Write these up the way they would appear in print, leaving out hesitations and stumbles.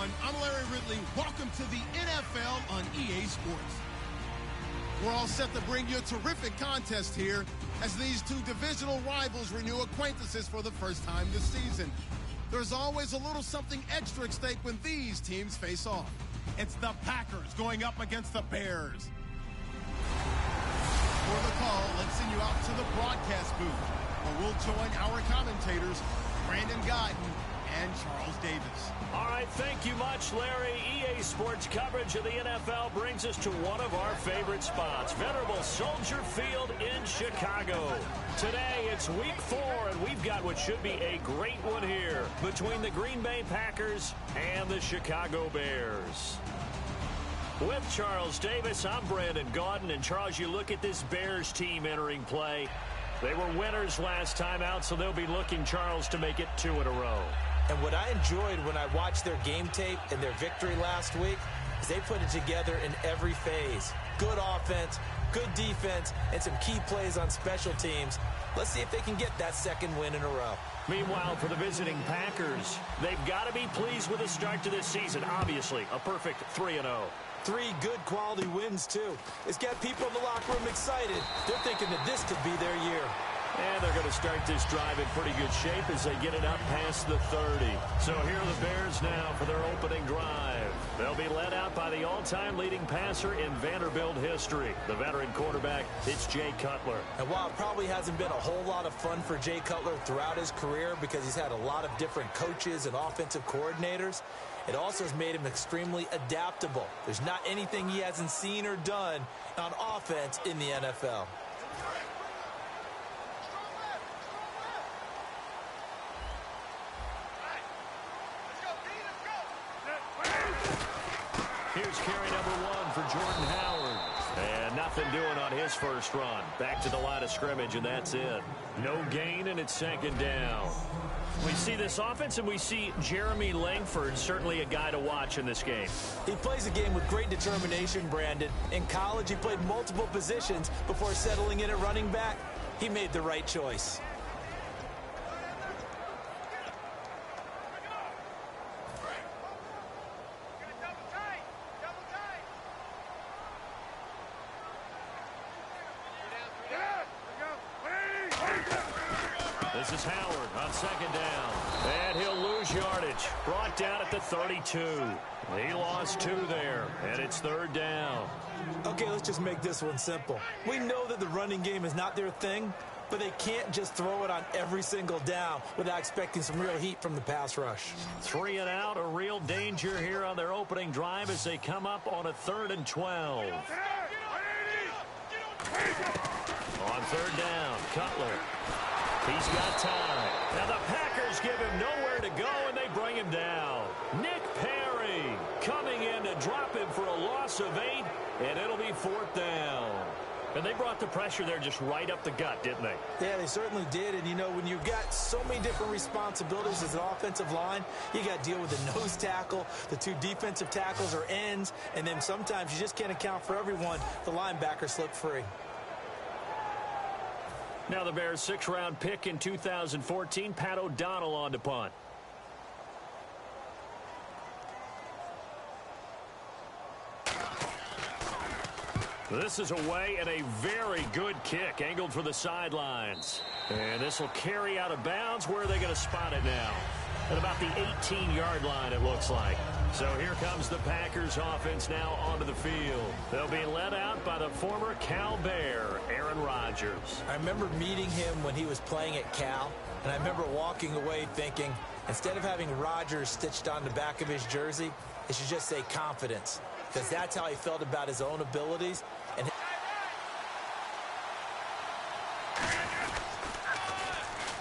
everyone. I'm Larry Ridley. Welcome to the NFL on EA Sports. We're all set to bring you a terrific contest here as these two divisional rivals renew acquaintances for the first time this season. There's always a little something extra at stake when these teams face off. It's the Packers going up against the Bears. For the call, let's send you out to the broadcast booth, where we'll join our commentators, Brandon Guyton and Charles Davis. All right, thank you much, Larry. EA Sports coverage of the NFL brings us to one of our favorite spots, venerable Soldier Field in Chicago. Today, it's Week 4, and we've got what should be a great one here between the Green Bay Packers and the Chicago Bears. With Charles Davis, I'm Brandon Guyton, and Charles, you look at this Bears team entering play. They were winners last time out, so they'll be looking, Charles, to make it 2 in a row. And what I enjoyed when I watched their game tape and their victory last week is they put it together in every phase. Good offense, good defense, and some key plays on special teams. Let's see if they can get that second win in a row. Meanwhile, for the visiting Packers, they've got to be pleased with the start to this season. Obviously, a perfect 3-0. 3 good quality wins, too. It's got people in the locker room excited. They're thinking that this could be their year. And they're going to start this drive in pretty good shape as they get it up past the 30. So here are the Bears now for their opening drive. They'll be led out by the all-time leading passer in Vanderbilt history, the veteran quarterback. It's Jay Cutler. And while it probably hasn't been a whole lot of fun for Jay Cutler throughout his career because he's had a lot of different coaches and offensive coordinators, it also has made him extremely adaptable. There's not anything he hasn't seen or done on offense in the NFL. Here's carry number 1 for Jordan Howard. And nothing doing on his first run. Back to the line of scrimmage, and that's it. No gain, and it's second down. We see this offense, and we see Jeremy Langford, certainly a guy to watch in this game. He plays a game with great determination, Brandon. In college, he played multiple positions before settling in at running back. He made the right choice. This is Howard on second down. And he'll lose yardage. Brought down at the 32. He lost 2 there, and it's third down. Okay, let's just make this one simple. We know that the running game is not their thing, but they can't just throw it on every single down without expecting some real heat from the pass rush. 3 and out, a real danger here on their opening drive as they come up on a 3rd and 12. On third down, Cutler. He's got time. Now the Packers give him nowhere to go, and they bring him down. Nick Perry coming in to drop him for a loss of 8, and it'll be 4th down. And they brought the pressure there just right up the gut, didn't they? Yeah, they certainly did. And, you know, when you've got so many different responsibilities as an offensive line, you got to deal with the nose tackle, the 2 defensive tackles or ends, and then sometimes you just can't account for everyone. The linebacker slipped free. Now the Bears' 6th-round pick in 2014, Pat O'Donnell on to punt. This is away and a very good kick, angled for the sidelines. And this will carry out of bounds. Where are they going to spot it now? At about the 18-yard line, it looks like. So here comes the Packers offense now onto the field. They'll be led out by the former Cal Bear, Aaron Rodgers. I remember meeting him when he was playing at Cal, and I remember walking away thinking, instead of having Rodgers stitched on the back of his jersey, it should just say confidence, because that's how he felt about his own abilities. And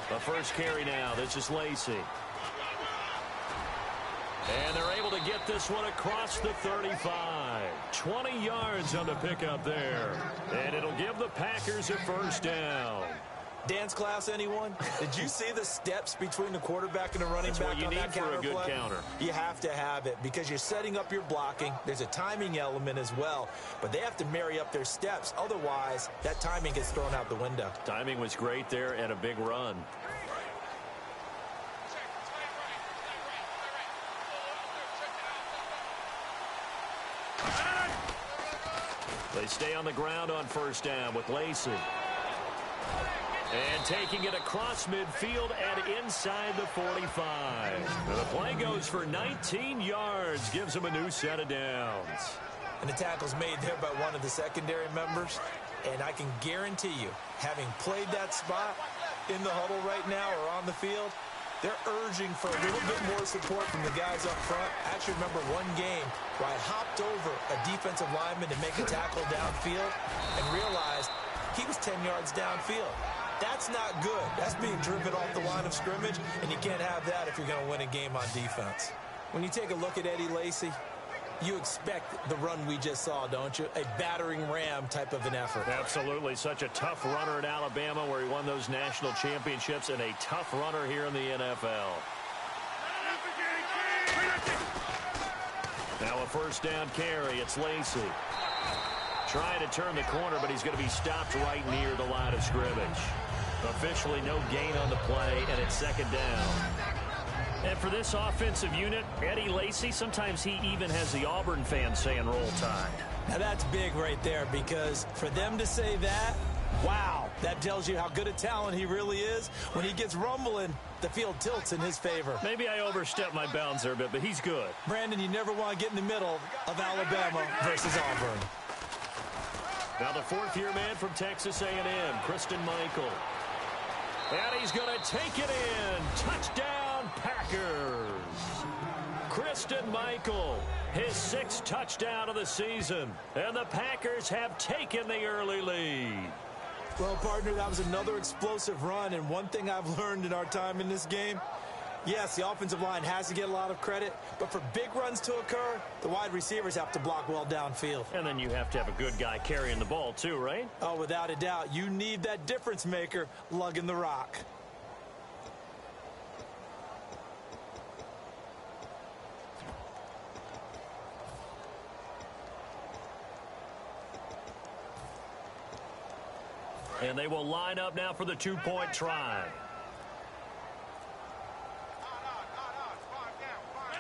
the first carry now, this is Lacey. And they're able to get this one across the 35. 20 yards on the pickup there. And it'll give the Packers a first down. Dance class, anyone? Did you see the steps between the quarterback and the running back on that counter play? That's what you need for a good counter. You have to have it because you're setting up your blocking. There's a timing element as well, but they have to marry up their steps. Otherwise, that timing gets thrown out the window. Timing was great there and a big run. They stay on the ground on first down with Lacey. And taking it across midfield and inside the 45. The play goes for 19 yards, gives him a new set of downs. And the tackle's made there by one of the secondary members. And I can guarantee you, having played that spot in the huddle right now or on the field, they're urging for a little bit more support from the guys up front. I actually remember one game where I hopped over a defensive lineman to make a tackle downfield and realized he was 10 yards downfield. That's not good. That's being driven off the line of scrimmage, and you can't have that if you're going to win a game on defense. When you take a look at Eddie Lacy, you expect the run we just saw, don't you? A battering ram type of an effort. Absolutely. Such a tough runner at Alabama where he won those national championships, and a tough runner here in the NFL. Now a first down carry. It's Lacy. Trying to turn the corner, but he's going to be stopped right near the line of scrimmage. Officially no gain on the play, and it's second down. And for this offensive unit, Eddie Lacy, sometimes he even has the Auburn fans saying roll tide. Now that's big right there, because for them to say that, wow, that tells you how good a talent he really is. When he gets rumbling, the field tilts in his favor. Maybe I overstepped my bounds there a bit, but he's good. Brandon, you never want to get in the middle of Alabama versus Auburn. Now the fourth-year man from Texas A&M, Christine Michael. And he's going to take it in. Touchdown, Packers. Christine Michael, his sixth touchdown of the season. And the Packers have taken the early lead. Well, partner, that was another explosive run. And one thing I've learned in our time in this game, yes, the offensive line has to get a lot of credit, but for big runs to occur, the wide receivers have to block well downfield. And then you have to have a good guy carrying the ball too, right? Oh, without a doubt. You need that difference maker lugging the rock. And they will line up now for the two-point try.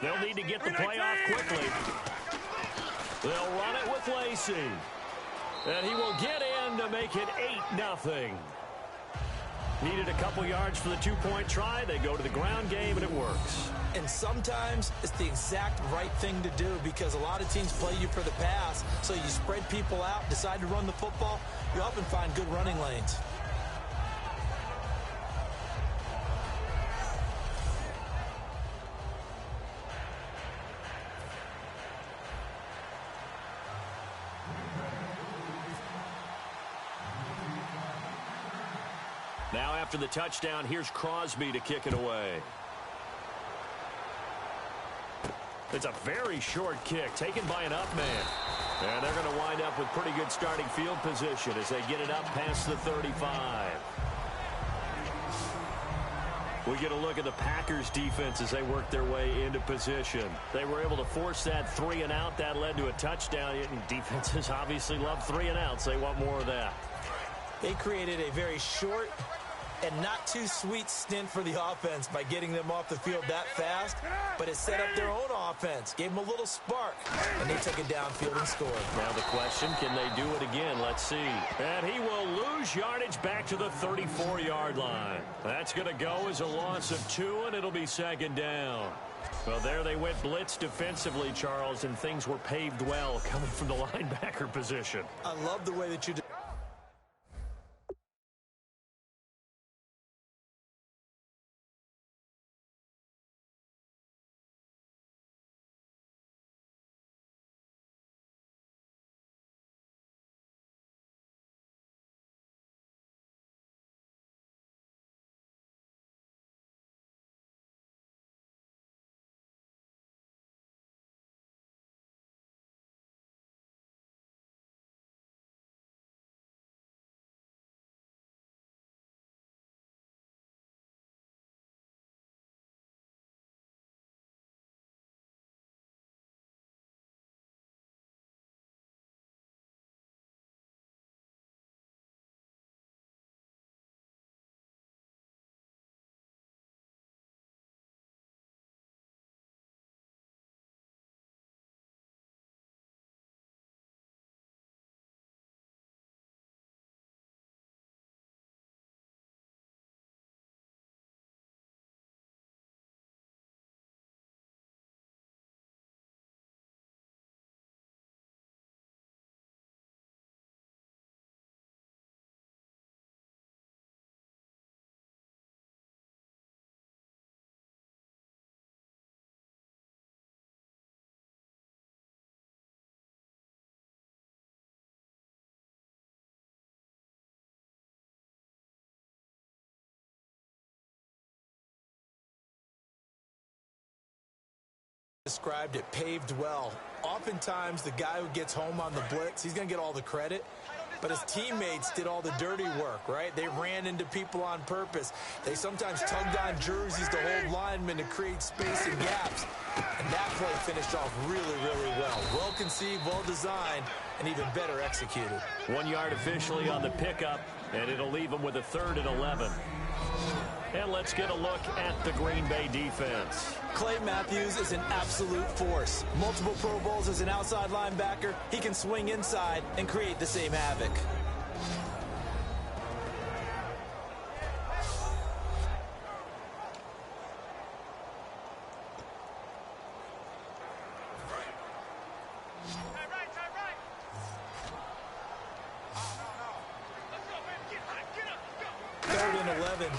They'll need to get the play off quickly. They'll run it with Lacy. And he will get in to make it 8-0. Needed a couple yards for the two-point try. They go to the ground game, and it works. And sometimes it's the exact right thing to do, because a lot of teams play you for the pass. So you spread people out, decide to run the football. You often find good running lanes. Now after the touchdown, here's Crosby to kick it away. It's a very short kick taken by an up man. And they're going to wind up with pretty good starting field position as they get it up past the 35. We get a look at the Packers defense as they work their way into position. They were able to force that 3-and-out. That led to a touchdown. Defenses obviously love 3-and-outs. They want more of that. They created a very short and not too sweet stint for the offense by getting them off the field that fast, but it set up their own offense, gave them a little spark, and they took it downfield and scored. Now the question, can they do it again? Let's see. And he will lose yardage back to the 34-yard line. That's going to go as a loss of 2, and it'll be second down. Well, there they went blitz defensively, Charles, and things were paved well coming from the linebacker position. I love the way that you Described it, paved well. Oftentimes, the guy who gets home on the blitz, he's going to get all the credit. But his teammates did all the dirty work, right? They ran into people on purpose. They sometimes tugged on jerseys to hold linemen to create space and gaps. And that play finished off really, really well. Well conceived, well designed, and even better executed. 1 yard officially on the pickup, and it'll leave them with a 3rd and 11. And let's get a look at the Green Bay defense. Clay Matthews is an absolute force. Multiple Pro Bowls as an outside linebacker. He can swing inside and create the same havoc.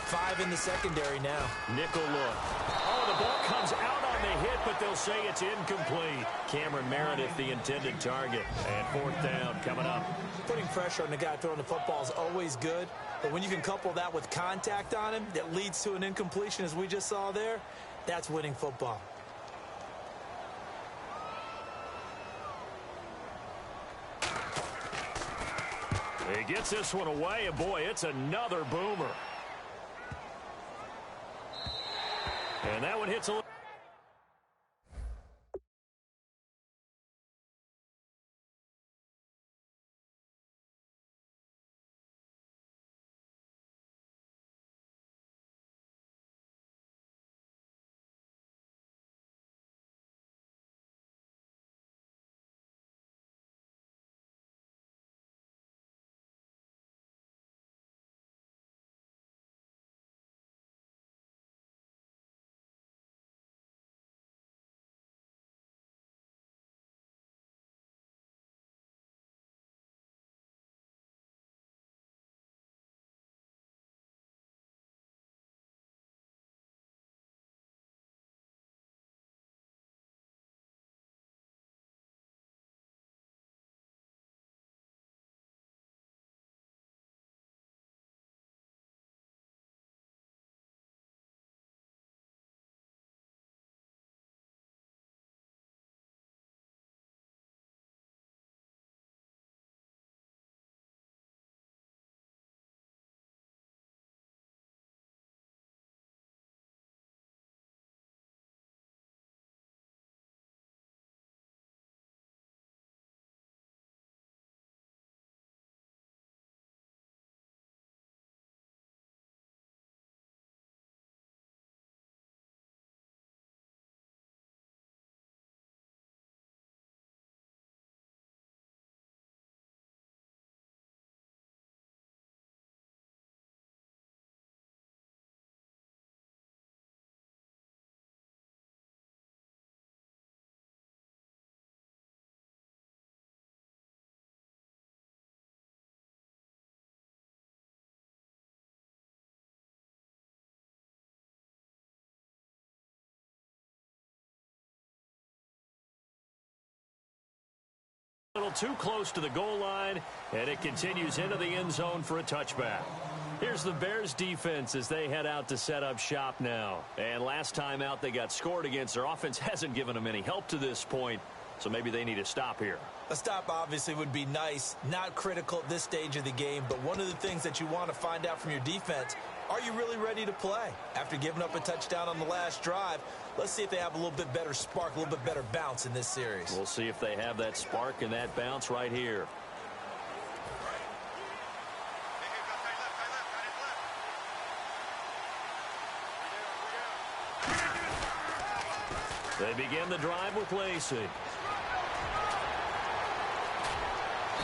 Five in the secondary now. Nickel look. Oh, the ball comes out on the hit, but they'll say it's incomplete. Cameron Meredith, the intended target. And 4th down coming up. Putting pressure on the guy throwing the football is always good, but when you can couple that with contact on him that leads to an incompletion, as we just saw there, that's winning football. He gets this one away, and boy, it's another boomer. And that one hits a little. A little too close to the goal line, and it continues into the end zone for a touchback. Here's the Bears defense as they head out to set up shop now. And last time out they got scored against. Their offense hasn't given them any help to this point, so maybe they need a stop here. A stop obviously would be nice, not critical at this stage of the game, but one of the things that you want to find out from your defense, are you really ready to play? After giving up a touchdown on the last drive, let's see if they have a little bit better spark, a little bit better bounce in this series. We'll see if they have that spark and that bounce right here. They begin the drive with Lacey.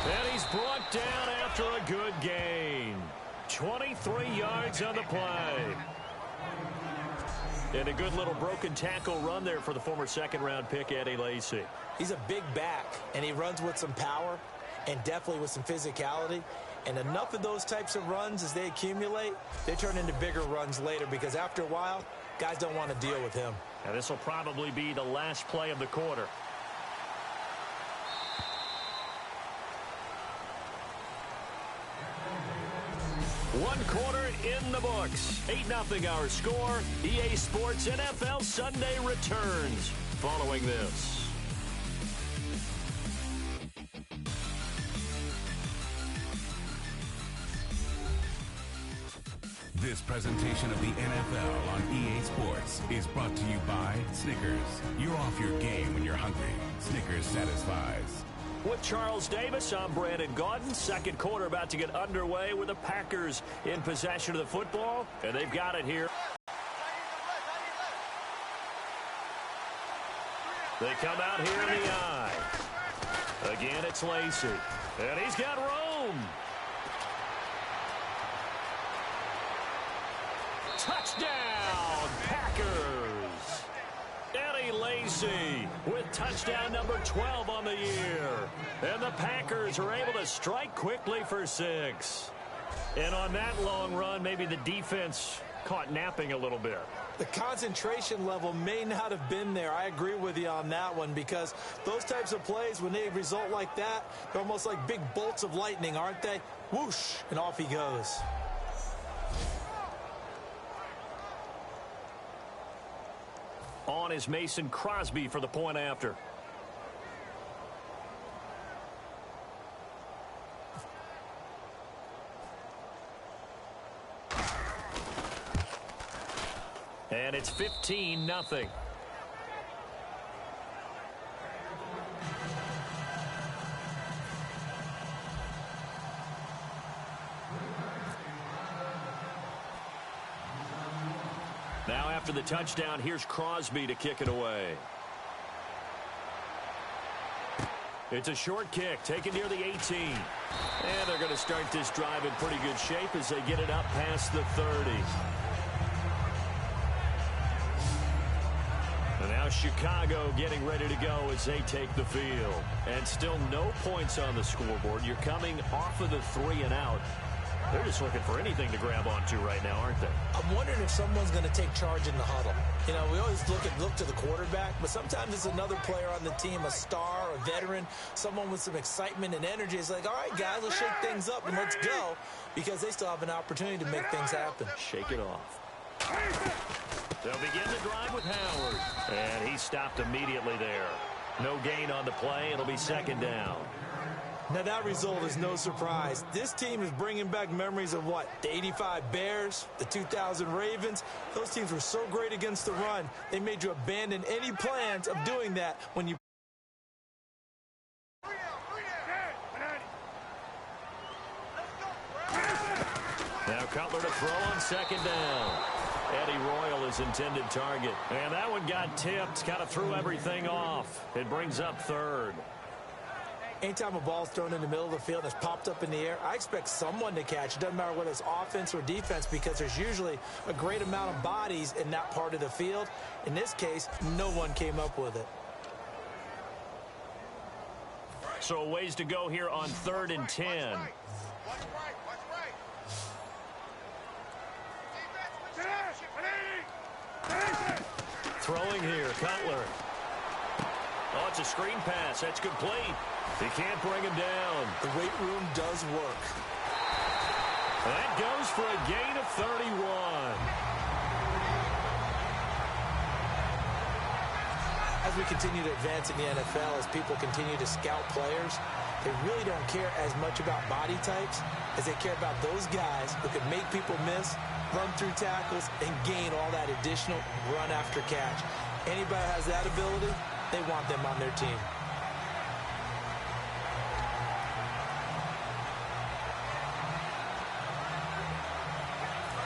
And he's brought down after a good gain. 23 yards on the play. And a good little broken tackle run there for the former second-round pick, Eddie Lacy. He's a big back, and he runs with some power and definitely with some physicality. And enough of those types of runs, as they accumulate, they turn into bigger runs later because after a while, guys don't want to deal with him. And this will probably be the last play of the quarter. One quarter in the books. 8-0 our score. EA Sports NFL Sunday returns. following this. This presentation of the NFL on EA Sports is brought to you by Snickers. You're off your game when you're hungry. Snickers satisfies. With Charles Davis, I'm Brandon Gaudin. Second quarter about to get underway with the Packers in possession of the football, and they've got it here. They come out here in the eye. Again, it's Lacy. And he's got room. Touchdown, Packers. Eddie Lacy with touchdown number 12 on the year. And the Packers are able to strike quickly for 6. And on that long run, maybe the defense caught napping a little bit. The concentration level may not have been there. I agree with you on that one, because those types of plays, when they result like that, they're almost like big bolts of lightning, aren't they? Whoosh, and off he goes. On is Mason Crosby for the point after. And it's 15-0. Now after the touchdown, here's Crosby to kick it away. It's a short kick, taken near the 18. And they're going to start this drive in pretty good shape as they get it up past the 30. And now Chicago getting ready to go as they take the field. And still no points on the scoreboard. You're coming off of the 3 and out. They're just looking for anything to grab onto right now, aren't they? I'm wondering if someone's going to take charge in the huddle. You know, we always look to the quarterback, but sometimes it's another player on the team, a star, a veteran, someone with some excitement and energy. It's like, all right, guys, let's shake things up and let's go, because they still have an opportunity to make things happen. Shake it off. They'll begin the drive with Howard. And he stopped immediately there. No gain on the play. It'll be second down. Now, that result is no surprise. This team is bringing back memories of what? The 85 Bears, the 2000 Ravens. Those teams were so great against the run, they made you abandon any plans of doing that when you... Now Cutler to throw on second down. Eddie Royal is intended target. And that one got tipped, kind of threw everything off. It brings up third. Anytime a ball's thrown in the middle of the field and it's popped up in the air, I expect someone to catch. It doesn't matter whether it's offense or defense, because there's usually a great amount of bodies in that part of the field. In this case, no one came up with it. So a ways to go here on 3rd and 10. Throwing here, Cutler. Oh, it's a screen pass. That's complete. He can't bring him down. The weight room does work. That goes for a gain of 31. As we continue to advance in the NFL, as people continue to scout players, they really don't care as much about body types as they care about those guys who can make people miss, run through tackles, and gain all that additional run after catch. Anybody who has that ability, they want them on their team.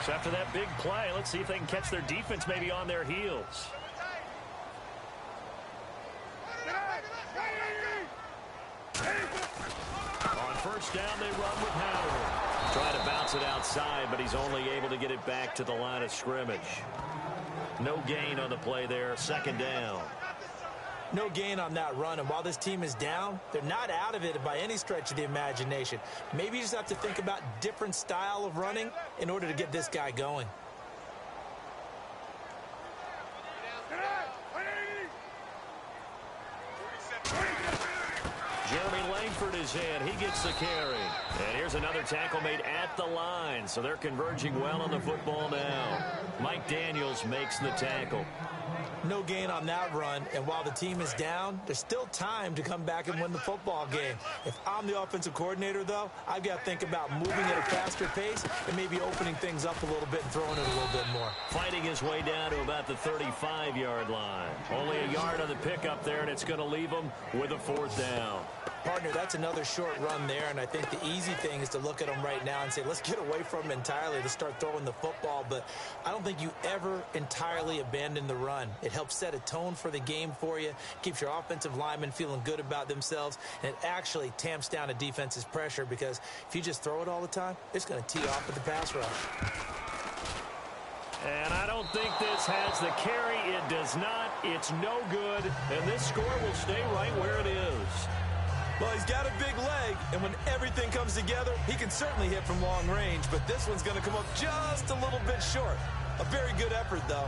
So after that big play, let's see if they can catch their defense maybe on their heels. On first down, they run with Howard. Trying to bounce it outside, but he's only able to get it back to the line of scrimmage. No gain on the play there, second down. No gain on that run, and while this team is down, they're not out of it by any stretch of the imagination. Maybe you just have to think about different style of running in order to get this guy going. Jeremy Lang Benford is in. He gets the carry. And here's another tackle made at the line. So they're converging well on the football now. Mike Daniels makes the tackle. No gain on that run, and while the team is down, there's still time to come back and win the football game. If I'm the offensive coordinator, though, I've got to think about moving at a faster pace and maybe opening things up a little bit and throwing it a little bit more. Fighting his way down to about the 35-yard line. Only a yard on the pickup there, and it's going to leave him with a 4th down. Partner, that's another short run there, and I think the easy thing is to look at him right now and say, let's get away from him entirely. Let's start throwing the football, but I don't think you ever entirely abandon the run. It helps set a tone for the game for you, keeps your offensive linemen feeling good about themselves, and it actually tamps down a defense's pressure because if you just throw it all the time, it's going to tee off with the pass rush. And I don't think this has the carry. It does not. It's no good, and this score will stay right where it is. Well, he's got a big leg, and when everything comes together, he can certainly hit from long range, but this one's going to come up just a little bit short. A very good effort, though.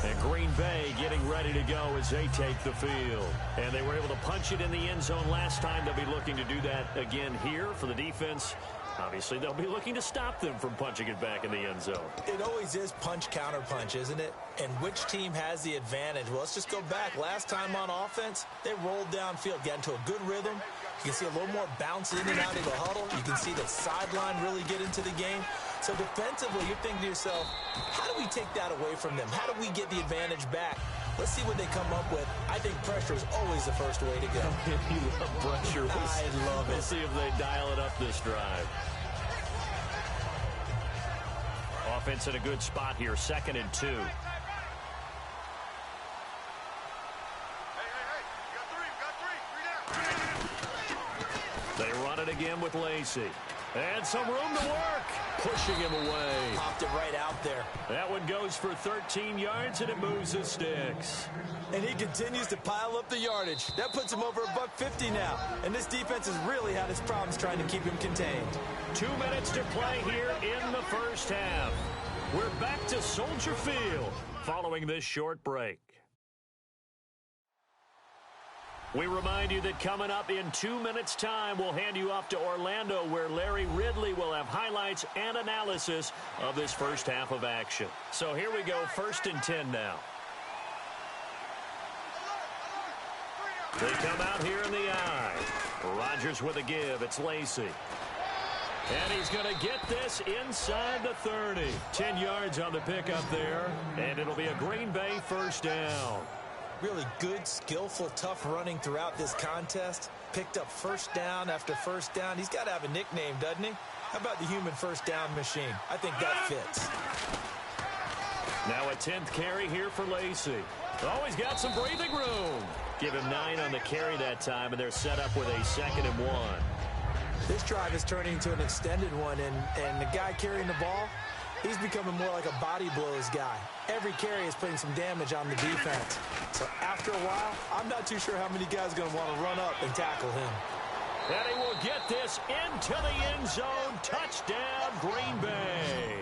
And Green Bay getting ready to go as they take the field. And they were able to punch it in the end zone last time. They'll be looking to do that again here for the defense. Obviously, they'll be looking to stop them from punching it back in the end zone. It always is punch-counter-punch, isn't it? And which team has the advantage? Well, let's just go back. Last time on offense, they rolled downfield, got into a good rhythm. You can see a little more bounce in and out of the huddle. You can see the sideline really get into the game. So defensively, you're thinking to yourself, how do we take that away from them? How do we get the advantage back? Let's see what they come up with. I think pressure is always the first way to go. You love pressure. I love it. We'll see if they dial it up this drive. Offense in a good spot here, 2nd and 2. They run it again with Lacey. And some room to work. Pushing him away. Popped it right out there. That one goes for 13 yards, and it moves the sticks. And he continues to pile up the yardage. That puts him over $150 now. And this defense has really had its problems trying to keep him contained. 2 minutes to play here in the first half. We're back to Soldier Field following this short break. We remind you that coming up in 2 minutes' time, we'll hand you off to Orlando, where Larry Ridley will have highlights and analysis of this first half of action. So here we go, 1st and 10 now. They come out here in the eye. Rodgers with a give. It's Lacey. And he's going to get this inside the 30. 10 yards on the pickup there. And it'll be a Green Bay 1st down. Really good, skillful, tough running throughout this contest. Picked up 1st down after 1st down. He's got to have a nickname, doesn't he? How about the human 1st down machine? I think that fits. Now a 10th carry here for Lacey. Oh, he's got some breathing room. Give him 9 on the carry that time, and they're set up with a 2nd and 1. This drive is turning into an extended one, and the guy carrying the ball, he's becoming more like a body blows guy. Every carry is putting some damage on the defense. So after a while, I'm not too sure how many guys are going to want to run up and tackle him. And he will get this into the end zone. Touchdown, Green Bay.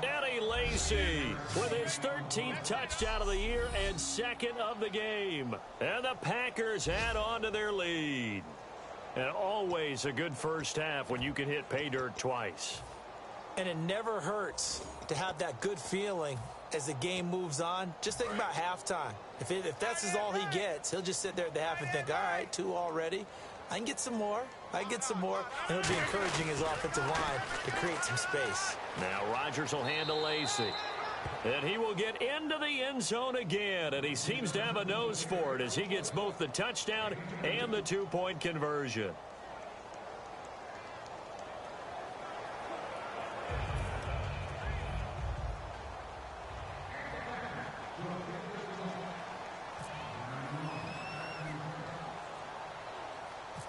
Eddie Lacey with his 13th touchdown of the year and 2nd of the game. And the Packers add on to their lead. And always a good first half when you can hit pay dirt twice. And it never hurts to have that good feeling as the game moves on. Just think about halftime. If that's all he gets, he'll just sit there at the half and think, all right, 2 already. I can get some more. I can get some more. And he'll be encouraging his offensive line to create some space. Now Rodgers will hand to Lacey. And he will get into the end zone again. And he seems to have a nose for it as he gets both the touchdown and the 2-point conversion.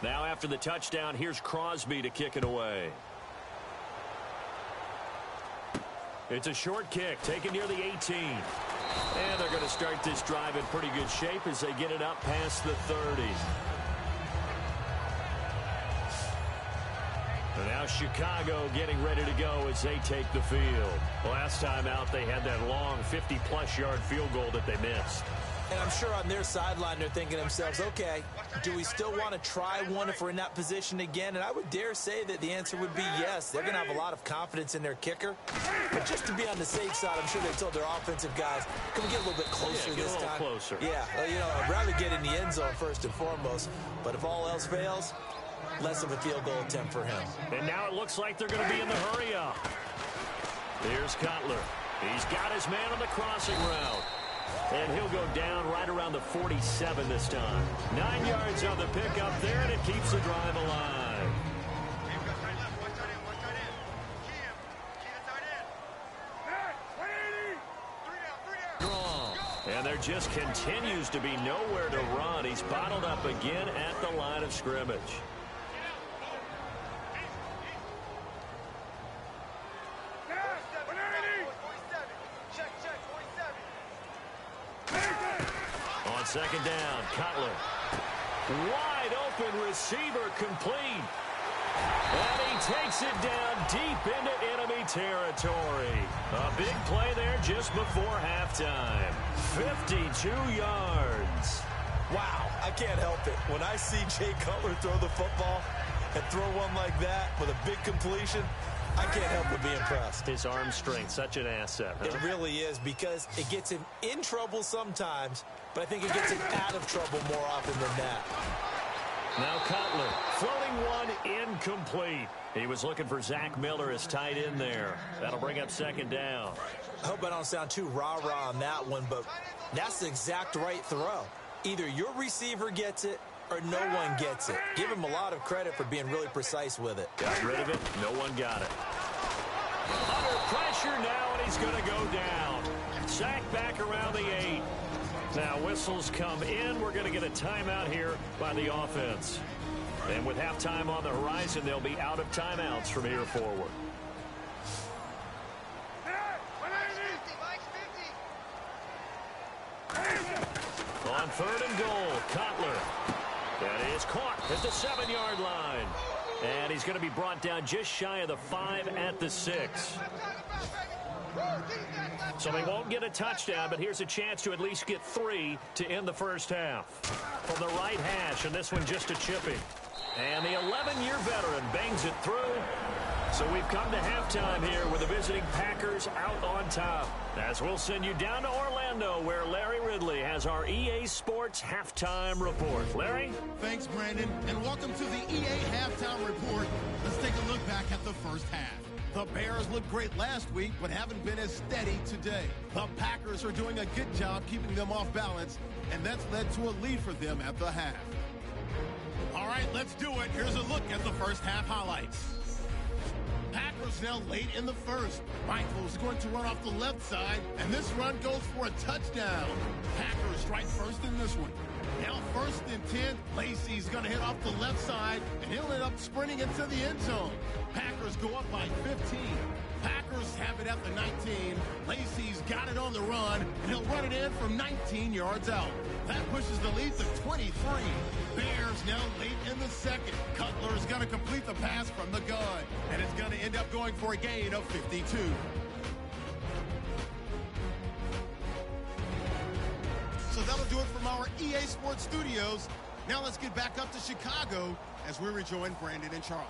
Now after the touchdown, here's Crosby to kick it away. It's a short kick, taken near the 18. And they're going to start this drive in pretty good shape as they get it up past the 30. And now Chicago getting ready to go as they take the field. Last time out, they had that long 50-plus yard field goal that they missed. And I'm sure on their sideline they're thinking to themselves, okay, do we still want to try one if we're in that position again? And I would dare say that the answer would be yes. They're going to have a lot of confidence in their kicker. But just to be on the safe side, I'm sure they told their offensive guys, can we get a little bit closer this time? Get a little closer. Yeah, well, you know, I'd rather get in the end zone first and foremost. But if all else fails, less of a field goal attempt for him. And now it looks like they're going to be in the hurry-up. Here's Cutler. He's got his man on the crossing route. And he'll go down right around the 47 this time. 9 yards on the pickup there, and it keeps the drive alive. And there just continues to be nowhere to run. He's bottled up again at the line of scrimmage. On second down, Cutler. Wide open receiver complete. And he takes it down deep into enemy territory. A big play there just before halftime. 52 yards. Wow, I can't help it. When I see Jay Cutler throw the football and throw one like that with a big completion, I can't help but be impressed. His arm strength, such an asset. Huh? It really is, because it gets him in trouble sometimes, but I think it gets him out of trouble more often than that. Now Cutler, floating one, incomplete. He was looking for Zach Miller as tight end there. That'll bring up second down. I hope I don't sound too rah-rah on that one, but that's the exact right throw. Either your receiver gets it or no one gets it. Give him a lot of credit for being really precise with it. Got rid of it. No one got it. Under pressure now, and he's going to go down. Sacked back around the 8. Now whistles come in. We're going to get a timeout here by the offense. And with halftime on the horizon, they'll be out of timeouts from here forward. On third and goal, Cutler. That is caught at the 7-yard line. And he's going to be brought down just shy of the 5 at the 6. So they won't get a touchdown, but here's a chance to at least get 3 to end the first half. From the right hash, and this one just a chipping. And the 11-year veteran bangs it through. So we've come to halftime here with the visiting Packers out on top. As we'll send you down to Orlando, where Larry Ridley has our EA Sports Halftime Report. Larry? Thanks, Brandon, and welcome to the EA Halftime Report. Let's take a look back at the first half. The Bears looked great last week, but haven't been as steady today. The Packers are doing a good job keeping them off balance, and that's led to a lead for them at the half. All right, let's do it. Here's a look at the first half highlights. Packers now late in the first. Michael's going to run off the left side, and this run goes for a touchdown. Packers strike first in this one. Now first and 10, Lacey's going to hit off the left side, and he'll end up sprinting into the end zone. Packers go up by 15. Packers have it at the 19. Lacey's got it on the run, and he'll run it in from 19 yards out. That pushes the lead to 23. Bears now late in the second. Cutler's going to complete the pass from the gun, and it's going to end up going for a gain of 52. So that'll do it from our EA Sports Studios. Now let's get back up to Chicago as we rejoin Brandon and Charles.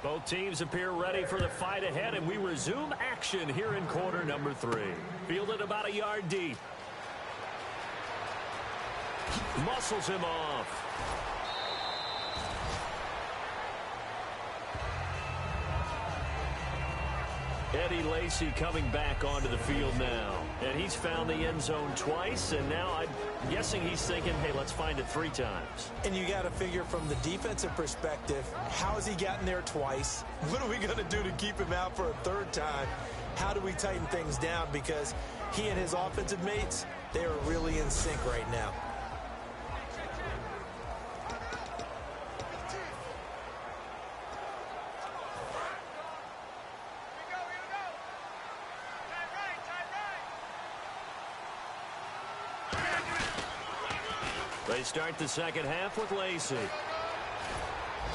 Both teams appear ready for the fight ahead, and we resume action here in quarter number 3. Fielded about a yard deep. Muscles him off. Eddie Lacy coming back onto the field now. And he's found the end zone twice, and now I'm guessing he's thinking, hey, let's find it 3 times. And you got to figure from the defensive perspective, how has he gotten there twice? What are we going to do to keep him out for a 3rd time? How do we tighten things down? Because he and his offensive mates, they are really in sync right now. They start the second half with Lacy.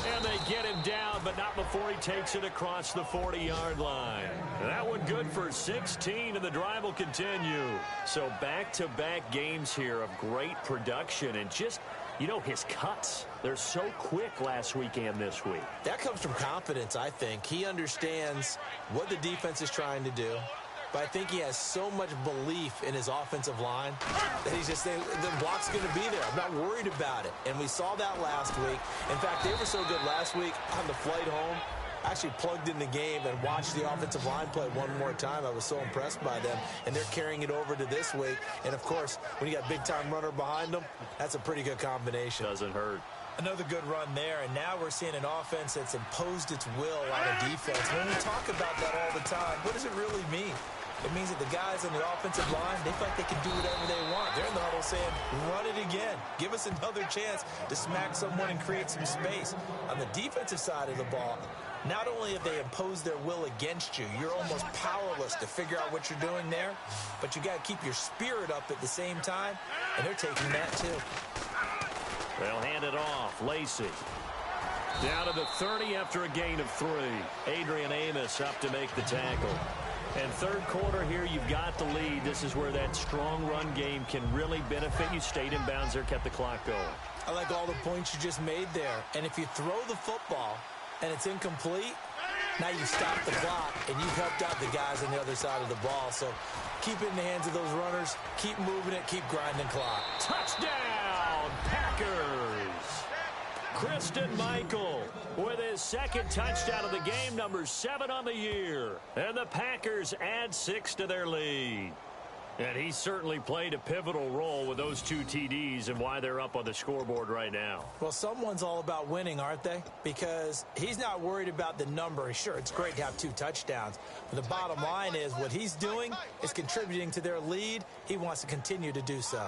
And they get him down, but not before he takes it across the 40-yard line. That one good for 16, and the drive will continue. So back-to-back games here of great production and just, you know, his cuts. They're so quick last week and this week. That comes from confidence, I think. He understands what the defense is trying to do. But I think he has so much belief in his offensive line that he's just saying the block's going to be there. I'm not worried about it. And we saw that last week. In fact, they were so good last week on the flight home. I actually plugged in the game and watched the offensive line play one more time. I was so impressed by them. And they're carrying it over to this week. And, of course, when you got big-time runner behind them, that's a pretty good combination. Doesn't hurt. Another good run there, and now we're seeing an offense that's imposed its will on a defense. When we talk about that all the time, what does it really mean? It means that the guys on the offensive line, they feel like they can do whatever they want. They're in the huddle saying, run it again. Give us another chance to smack someone and create some space. On the defensive side of the ball, not only have they imposed their will against you, you're almost powerless to figure out what you're doing there, but you got to keep your spirit up at the same time, and they're taking that too. They'll hand it off. Lacey. Down to the 30 after a gain of 3. Adrian Amos up to make the tackle. And third quarter here, you've got the lead. This is where that strong run game can really benefit you. Stayed in bounds there, kept the clock going. I like all the points you just made there. And if you throw the football and it's incomplete, now you stop the clock and you've helped out the guys on the other side of the ball. So keep it in the hands of those runners. Keep moving it. Keep grinding clock. Touchdown, Packers! Kristen Michael with his second touchdown of the game, number 7 on the year. And the Packers add 6 to their lead. And he certainly played a pivotal role with those 2 TDs and why they're up on the scoreboard right now. Well, someone's all about winning, aren't they? Because he's not worried about the number. Sure, it's great to have 2 touchdowns. But the bottom line is what he's doing is contributing to their lead. He wants to continue to do so.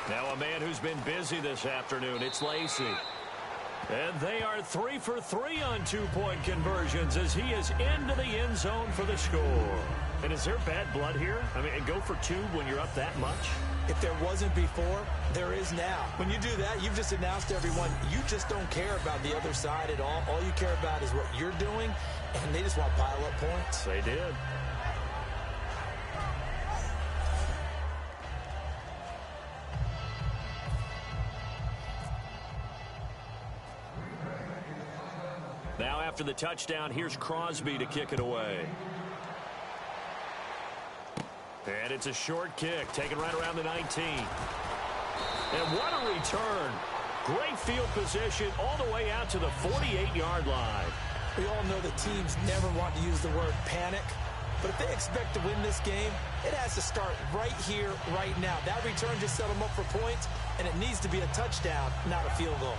Now a man who's been busy this afternoon, it's Lacey. And they are 3 for 3 on 2-point conversions as he is into the end zone for the score. And is there bad blood here? I mean, go for 2 when you're up that much? If there wasn't before, there is now. When you do that, you've just announced to everyone, you just don't care about the other side at all. All you care about is what you're doing, and they just want to pile up points. They did. Now after the touchdown, here's Crosby to kick it away. And it's a short kick, taken right around the 19. And what a return. Great field position all the way out to the 48-yard line. We all know that teams never want to use the word panic. But if they expect to win this game, it has to start right here, right now. That return just set them up for points, and it needs to be a touchdown, not a field goal.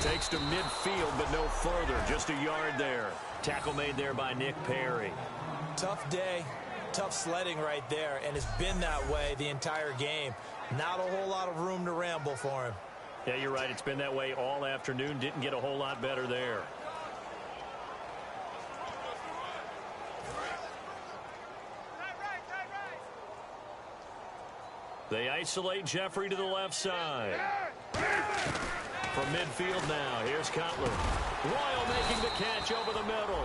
Takes to midfield, but no further. Just a yard there. Tackle made there by Nick Perry. Tough day. Tough sledding right there, and it's been that way the entire game. Not a whole lot of room to ramble for him. Yeah, you're right. It's been that way all afternoon. Didn't get a whole lot better there. They isolate Jeffrey to the left side. From midfield now, here's Cutler. Royal making the catch over the middle.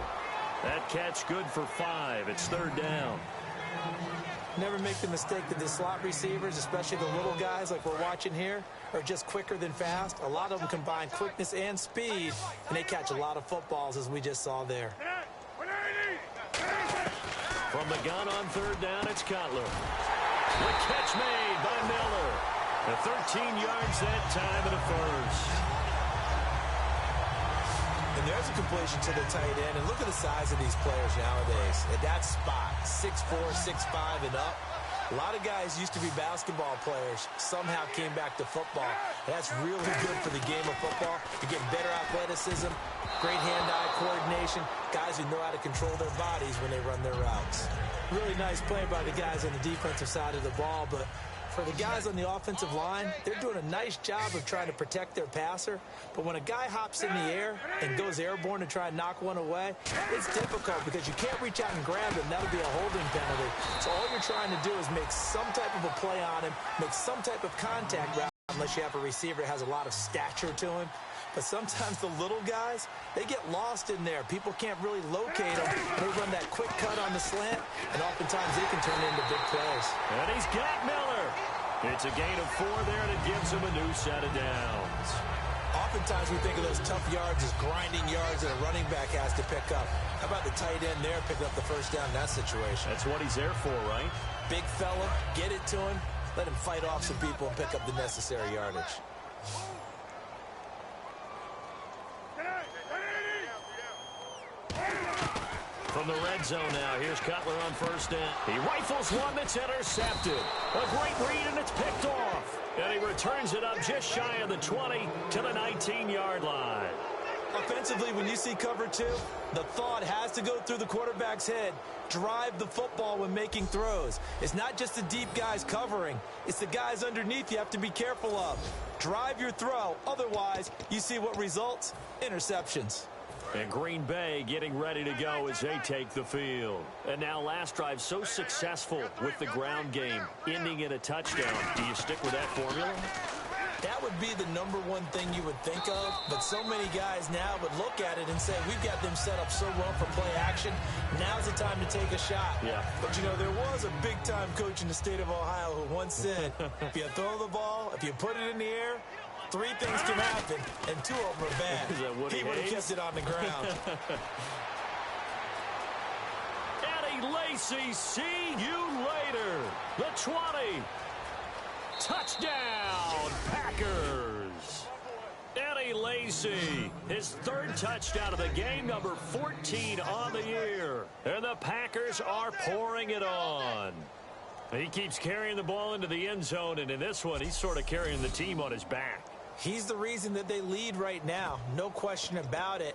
That catch good for 5. It's third down. Never make the mistake that the slot receivers, especially the little guys like we're watching here, are just quicker than fast. A lot of them combine quickness and speed, and they catch a lot of footballs, as we just saw there. From the gun on third down, it's Cutler. The catch made by Miller. The 13 yards that time and a first. And there's a completion to the tight end. And look at the size of these players nowadays. At that spot, 6'4", 6'5", and up. A lot of guys used to be basketball players. Somehow came back to football. That's really good for the game of football. You're getting better athleticism, great hand-eye coordination, guys who know how to control their bodies when they run their routes. Really nice play by the guys on the defensive side of the ball, but for the guys on the offensive line, they're doing a nice job of trying to protect their passer. But when a guy hops in the air and goes airborne to try and knock one away, it's difficult because you can't reach out and grab him. That'll be a holding penalty. So all you're trying to do is make some type of a play on him, make some type of contact route, unless you have a receiver that has a lot of stature to him. But sometimes the little guys, they get lost in there. People can't really locate them. They run that quick cut on the slant, and oftentimes they can turn into big plays. And he's got Miller. It's a gain of 4 there, and it gives him a new set of downs. Oftentimes we think of those tough yards as grinding yards that a running back has to pick up. How about the tight end there picking up the first down in that situation? That's what he's there for, right? Big fella, get it to him, let him fight off some people and pick up the necessary yardage. From the red zone now, here's Cutler on first down. He rifles one that's intercepted. A great read, and it's picked off. And he returns it up just shy of the 20 to the 19-yard line. Offensively, when you see cover 2, the thought has to go through the quarterback's head. Drive the football when making throws. It's not just the deep guys covering. It's the guys underneath you have to be careful of. Drive your throw. Otherwise, you see what results? Interceptions. And Green Bay getting ready to go as they take the field. And now last drive so successful with the ground game, ending in a touchdown. Do you stick with that formula? That would be the #1 thing you would think of, but so many guys now would look at it and say, we've got them set up so well for play action. Now's the time to take a shot. Yeah. But, you know, there was a big-time coach in the state of Ohio who once said, if you throw the ball, if you put it in the air, 3 things can happen, and 2 of them are bad. He would have kept it on the ground. Eddie Lacy, see you later. The 20. Touchdown, Packers. Eddie Lacy, his 3rd touchdown of the game, number 14 on the year. And the Packers are pouring it on. He keeps carrying the ball into the end zone, and in this one, he's sort of carrying the team on his back. He's the reason that they lead right now, no question about it.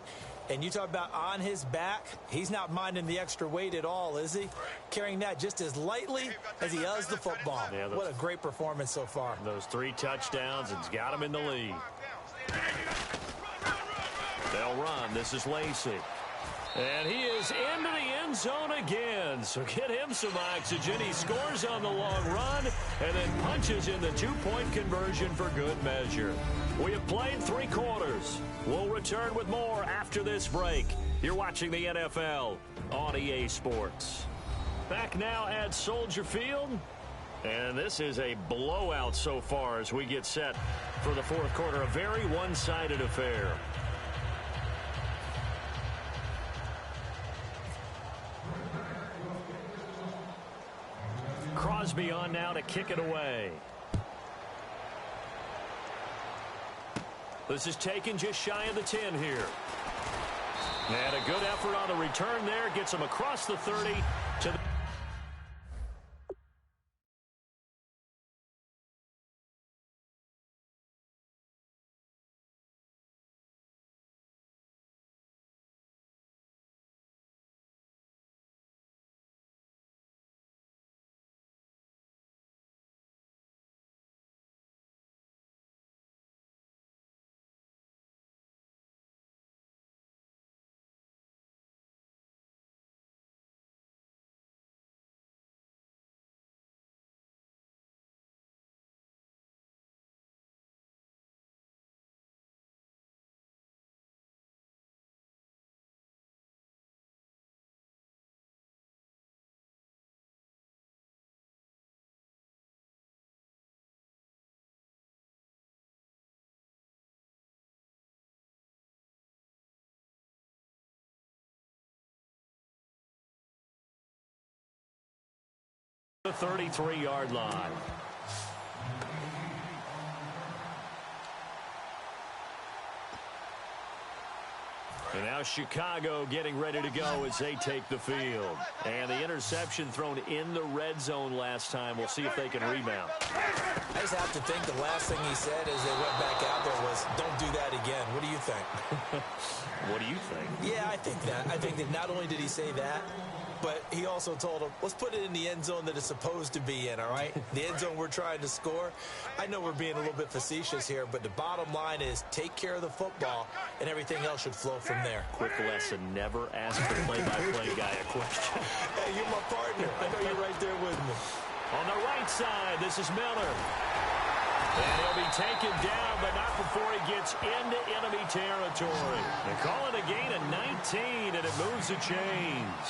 And you talk about on his back, he's not minding the extra weight at all, is he? Carrying that just as lightly as he does the football. Yeah, what a great performance so far. Those 3 touchdowns, and he's got him in the lead. They'll run. This is Lacy. And he is into the end zone again. So get him some oxygen. He scores on the long run and then punches in the 2-point conversion for good measure. We have played 3 quarters. We'll return with more after this break. You're watching the NFL on EA Sports. Back now at Soldier Field. And this is a blowout so far as we get set for the 4th quarter. A very one-sided affair. Crosby on now to kick it away. This is taken just shy of the 10 here. And a good effort on the return there. Gets him across the 30 to the... The 33-yard line. And now Chicago getting ready to go as they take the field. And the interception thrown in the red zone last time. We'll see if they can rebound. I just have to think the last thing he said as they went back out there was, don't do that again. What do you think? What do you think? Yeah, I think that. I think that not only did he say that, But he also told him, let's put it in the end zone that it's supposed to be in, all right? The end zone we're trying to score. I know we're being a little bit facetious here, but the bottom line is take care of the football, and everything else should flow from there. Quick lesson, never ask the play-by-play guy a question. Hey, you're my partner. I know you're right there with me. On the right side, this is Miller. And he'll be taken down, but not before he gets into enemy territory. They call it a gain of 19, and it moves the chains.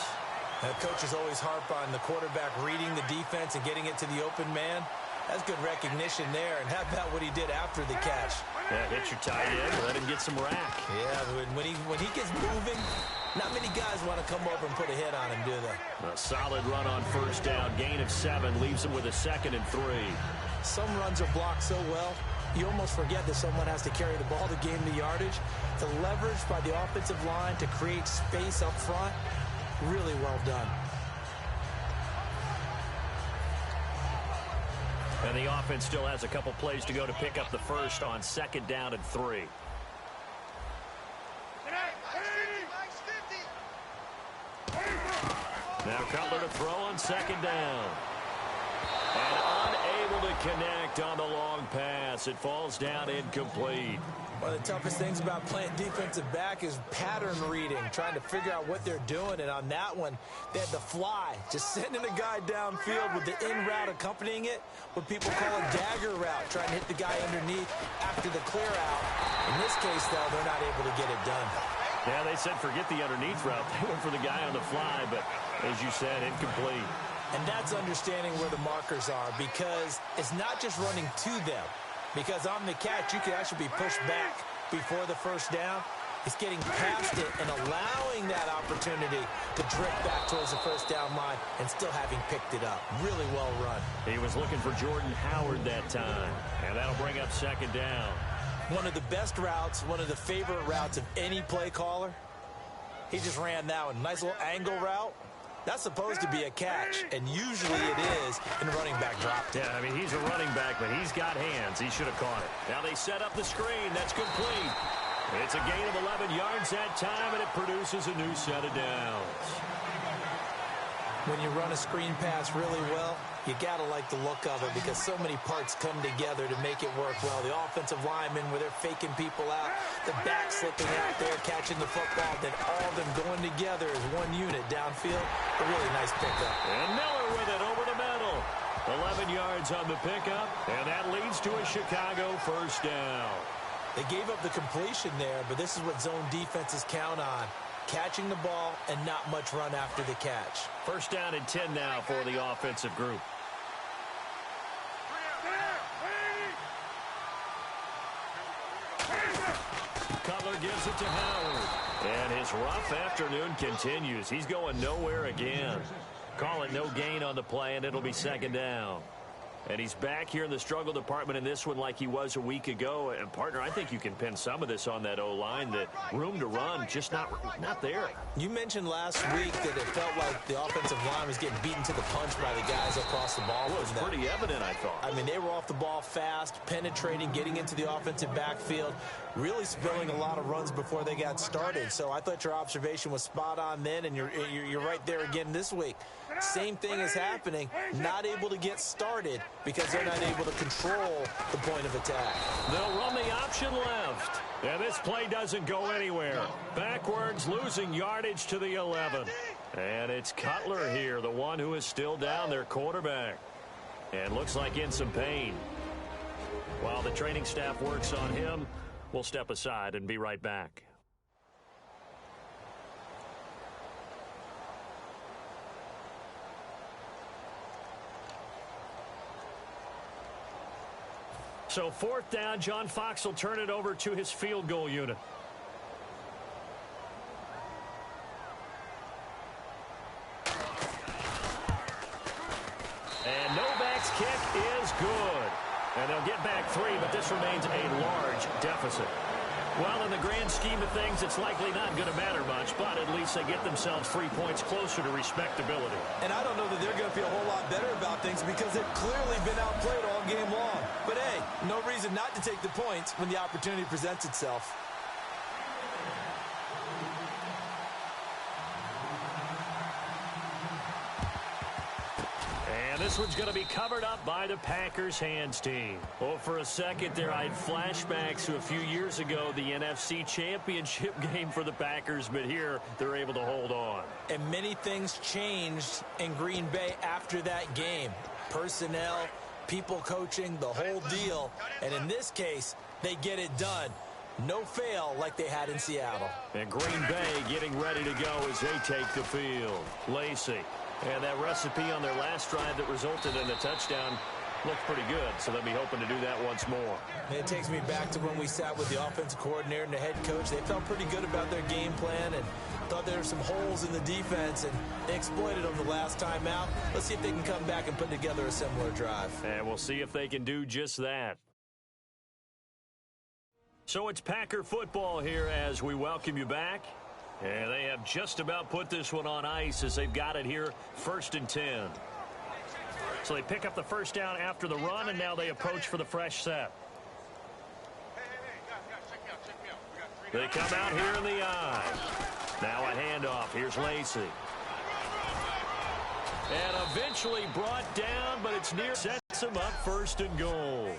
Now, coaches always harp on the quarterback reading the defense and getting it to the open man. That's good recognition there. And how about what he did after the catch? Yeah, hit your tight end, let him get some rack. Yeah, when he gets moving, not many guys want to come over and put a hit on him, do they? A solid run on first down. Gain of 7 leaves him with a 2nd and 3. Some runs are blocked so well, you almost forget that someone has to carry the ball to gain the yardage. The leverage by the offensive line to create space up front, really well done. And the offense still has a couple plays to go to pick up the first on 2nd down and 3. Now Cutler to throw on 2nd down. And unable to connect on the long pass. It falls down incomplete. One of the toughest things about playing defensive back is pattern reading, trying to figure out what they're doing. And on that one, they had the fly, just sending a guy downfield with the in route accompanying it, what people call a dagger route, trying to hit the guy underneath after the clear out. In this case, though, they're not able to get it done. Yeah, they said forget the underneath route. They went for the guy on the fly, but as you said, incomplete. And that's understanding where the markers are, because it's not just running to them. Because on the catch, you can actually be pushed back before the first down. It's getting past it and allowing that opportunity to drift back towards the first down line and still having picked it up. Really well run. He was looking for Jordan Howard that time, and that'll bring up 2nd down. One of the best routes, one of the favorite routes of any play caller. He just ran that one. Nice little angle route. That's supposed to be a catch, and usually it is, and running back dropped it. Yeah, I mean, he's a running back, but he's got hands. He should have caught it. Now they set up the screen. That's complete. It's a gain of 11 yards that time, and it produces a new set of downs. When you run a screen pass really well, you got to like the look of it because so many parts come together to make it work well. The offensive linemen, where they're faking people out, the back slipping out there, catching the football, then all of them going together as one unit downfield. A really nice pickup. And Miller with it over the middle. 11 yards on the pickup, and that leads to a Chicago first down. They gave up the completion there, but this is what zone defenses count on. Catching the ball and not much run after the catch. First down and 10 now for the offensive group. Cutler gives it to Howard. And his rough afternoon continues. He's going nowhere again. Call it no gain on the play, and it'll be 2nd down. And he's back here in the struggle department in this one like he was a week ago. And, partner, I think you can pin some of this on that O-line, that room to run just not there. You mentioned last week that it felt like the offensive line was getting beaten to the punch by the guys across the ball. Well, it was pretty evident, I thought. I mean, they were off the ball fast, penetrating, getting into the offensive backfield, really spilling a lot of runs before they got started. So I thought your observation was spot on then, and you're right there again this week. Same thing is happening, not able to get started because they're not able to control the point of attack. They'll run the option left. And this play doesn't go anywhere. Backwards, losing yardage to the 11. And it's Cutler here, the one who is still down, their quarterback. And looks like in some pain. While the training staff works on him, we'll step aside and be right back. So 4th down, John Fox will turn it over to his field goal unit. And Novak's kick is good. And they'll get back 3, but this remains a large deficit. Well, in the grand scheme of things, it's likely not going to matter much, but at least they get themselves 3 points closer to respectability. And I don't know that they're going to feel a whole lot better about things because they've clearly been outplayed all game long. But hey, no reason not to take the points when the opportunity presents itself. And this one's going to be covered up by the Packers hands team. Well, for a second there, I had flashbacks to a few years ago, the NFC Championship game for the Packers, but here they're able to hold on. And many things changed in Green Bay after that game. Personnel, people coaching, the whole deal. And in this case, they get it done. No fail like they had in Seattle. And Green Bay getting ready to go as they take the field. Lacey. And that recipe on their last drive that resulted in a touchdown looked pretty good, so they'll be hoping to do that once more. It takes me back to when we sat with the offensive coordinator and the head coach. They felt pretty good about their game plan and thought there were some holes in the defense, and they exploited them the last time out. Let's see if they can come back and put together a similar drive. And we'll see if they can do just that. So it's Packer football here as we welcome you back. And they have just about put this one on ice as they've got it here, 1st and 10. So they pick up the first down after the run, and now they approach for the fresh set. They come out here in the eye. Now a handoff. Here's Lacey. And eventually brought down, but it's near. Sets him up 1st and goal.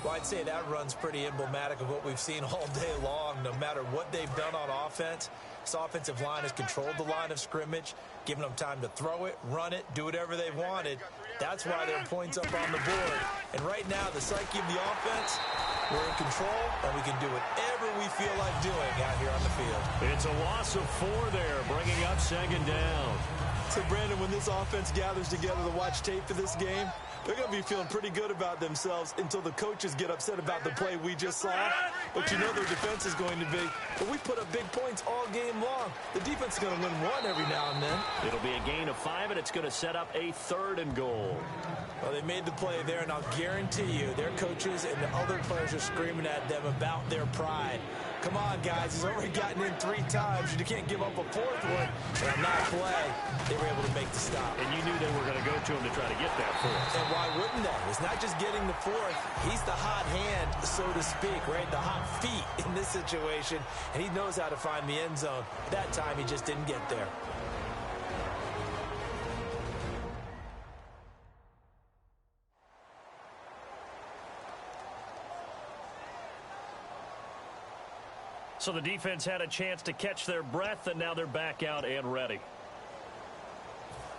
Well, I'd say that run's pretty emblematic of what we've seen all day long. No matter what they've done on offense, this offensive line has controlled the line of scrimmage, giving them time to throw it, run it, do whatever they wanted. That's why there are points up on the board. And right now, the psyche of the offense, we're in control, and we can do whatever we feel like doing out here on the field. It's a loss of 4 there, bringing up 2nd down. So, Brandon, when this offense gathers together to watch tape for this game, they're going to be feeling pretty good about themselves until the coaches get upset about the play we just saw. But you know their defense is going to be. But we put up big points all game long. The defense is going to win one every now and then. It'll be a gain of 5, and it's going to set up a 3rd and goal. Well, they made the play there, and I'll guarantee you their coaches and the other players are screaming at them about their pride. Come on, guys. He's already gotten in 3 times. You can't give up a 4th one. And on that play, they were able to make the stop. And you knew they were going to go to him to try to get that 4th. And why wouldn't they? It's not just getting the 4th. He's the hot hand, so to speak, right? The hot feet in this situation. And he knows how to find the end zone. That time, he just didn't get there. So the defense had a chance to catch their breath, and now they're back out and ready.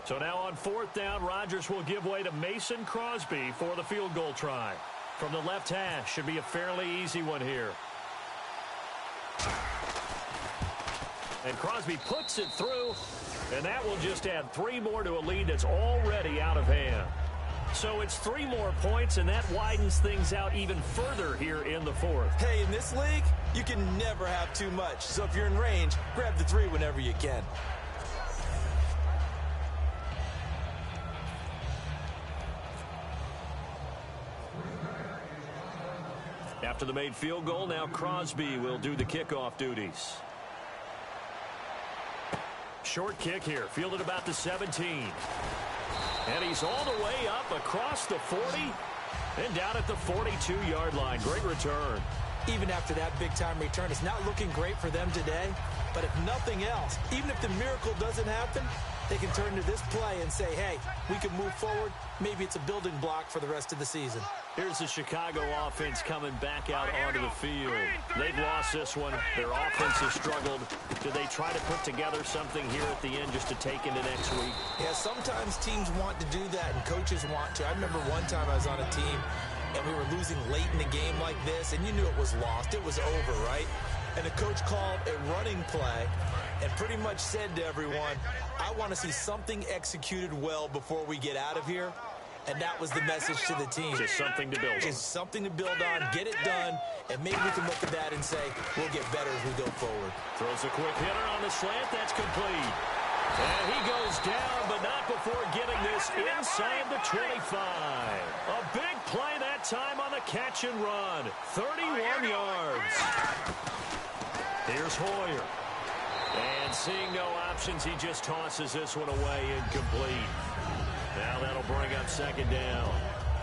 So now on 4th down, Rodgers will give way to Mason Crosby for the field goal try. From the left hash, should be a fairly easy one here. And Crosby puts it through, and that will just add 3 more to a lead that's already out of hand. So it's 3 more points, and that widens things out even further here in the 4th. Hey, in this league, you can never have too much. So if you're in range, grab the 3 whenever you can. After the made field goal, now Crosby will do the kickoff duties. Short kick here, fielded about the 17. And he's all the way up across the 40 and down at the 42-yard line. Great return. Even after that big-time return, it's not looking great for them today. But if nothing else, even if the miracle doesn't happen, they can turn to this play and say, hey, we can move forward. Maybe it's a building block for the rest of the season. Here's the Chicago offense coming back out onto the field. They've lost this one. Their offense has struggled. Do they try to put together something here at the end just to take into next week? Yeah, sometimes teams want to do that and coaches want to. I remember one time I was on a team and we were losing late in the game like this, and you knew it was lost. It was over, right? And the coach called a running play and pretty much said to everyone, I want to see something executed well before we get out of here. And that was the message to the team. Just something to build on. Just something to build on, get it done, and maybe we can look at that and say, we'll get better as we go forward. Throws a quick hitter on the slant. That's complete. And he goes down, but not before getting this inside the 25. A big play that time on the catch and run. 31 yards. Here's Hoyer. And seeing no options, he just tosses this one away incomplete. Now that'll bring up 2nd down.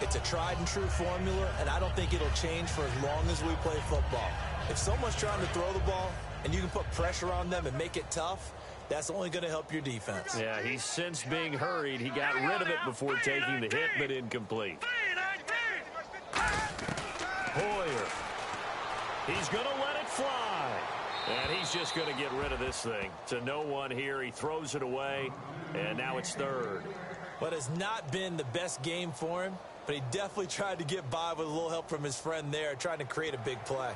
It's a tried-and-true formula, and I don't think it'll change for as long as we play football. If someone's trying to throw the ball and you can put pressure on them and make it tough, That's only going to help your defense. Yeah, he's since being hurried. He got rid of it before taking the hit, but incomplete. Hoyer. He's going to let it fly. And he's just going to get rid of this thing. To no one here. He throws it away, and now it's third. What has not been the best game for him, but he definitely tried to get by with a little help from his friend there, trying to create a big play.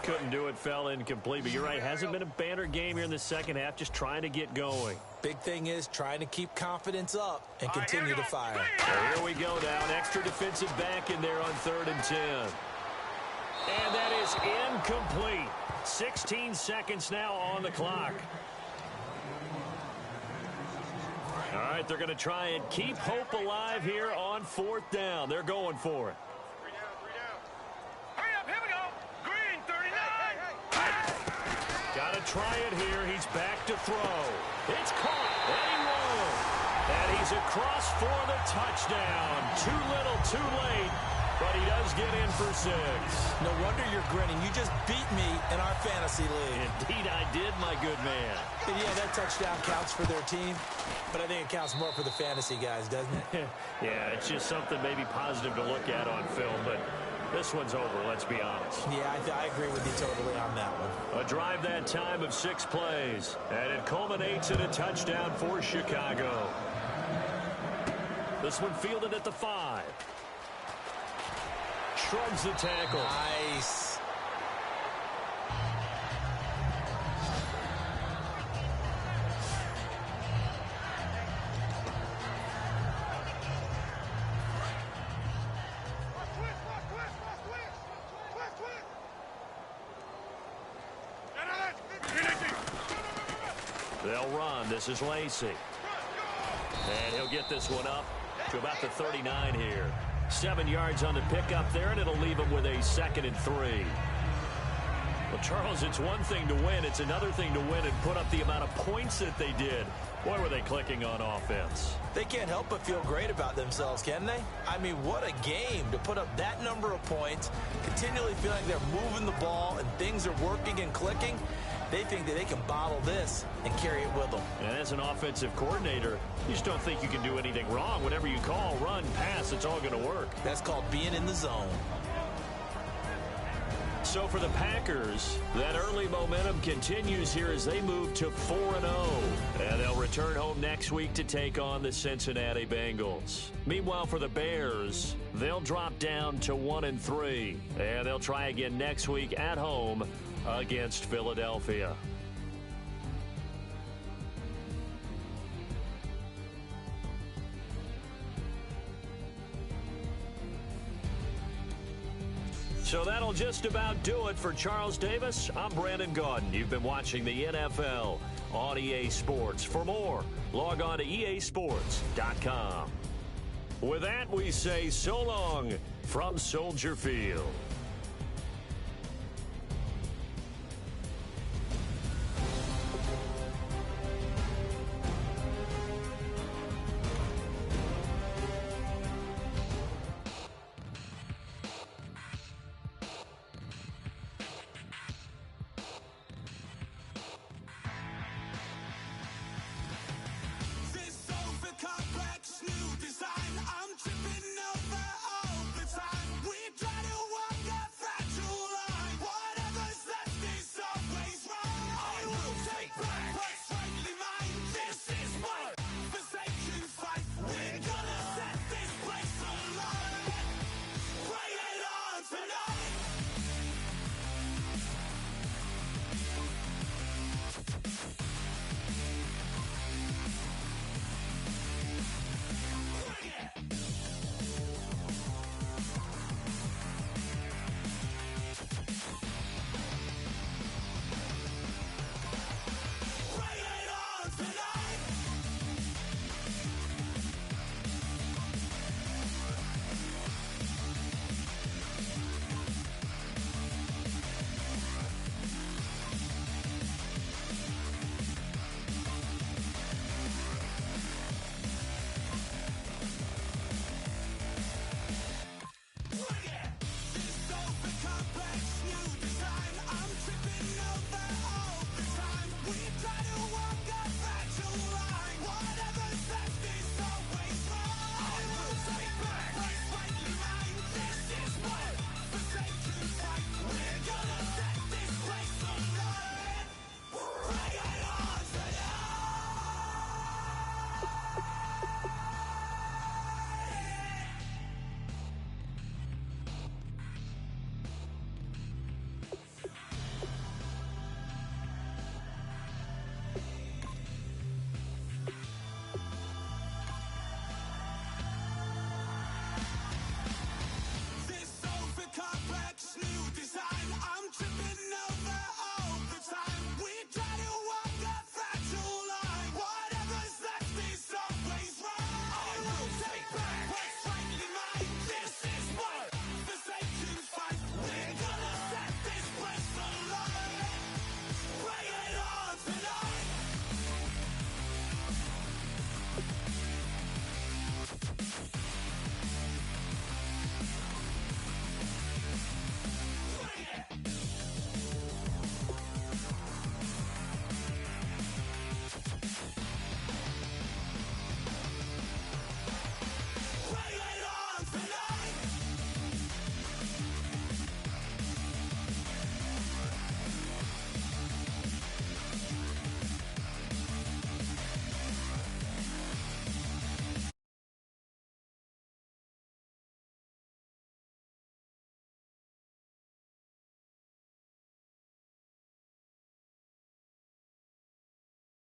Couldn't do it, fell incomplete. But you're right, hasn't been a banner game here in the second half, just trying to get going. Big thing is trying to keep confidence up and continue to fire. Well, here we go now. An extra defensive back in there on 3rd and 10. And that is incomplete. 16 seconds now on the clock. All right, they're going to try and keep hope alive here on 4th down. They're going for it. Got to try it here. He's back to throw. It's caught, and he won't. And he's across for the touchdown. Too little, too late, but he does get in for 6. No wonder you're grinning. You just beat me in our fantasy league. Indeed, I did, my good man. And yeah, that touchdown counts for their team, but I think it counts more for the fantasy guys, doesn't it? Yeah, it's just something maybe positive to look at on film, but this one's over, let's be honest. Yeah, I agree with you totally on that one. A drive that time of 6 plays, and it culminates in a touchdown for Chicago. This one fielded at the 5. Shrugs the tackle. Nice. They'll run. This is Lacey. And he'll get this one up to about the 39 here. 7 yards on the pickup there, and it'll leave him with a 2nd and 3. Well, Charles, it's one thing to win. It's another thing to win and put up the amount of points that they did. Boy, were they clicking on offense. They can't help but feel great about themselves, can they? I mean, what a game to put up that number of points, continually feeling like they're moving the ball and things are working and clicking. They think that they can bottle this and carry it with them. And as an offensive coordinator, you just don't think you can do anything wrong. Whatever you call, run, pass, it's all going to work. That's called being in the zone. So for the Packers, that early momentum continues here as they move to 4-0. And they'll return home next week to take on the Cincinnati Bengals. Meanwhile, for the Bears, they'll drop down to 1-3. And they'll try again next week at home against Philadelphia. So that'll just about do it for Charles Davis. I'm Brandon Gaudin. You've been watching the NFL on EA Sports. For more, log on to easports.com. With that, we say so long from Soldier Field.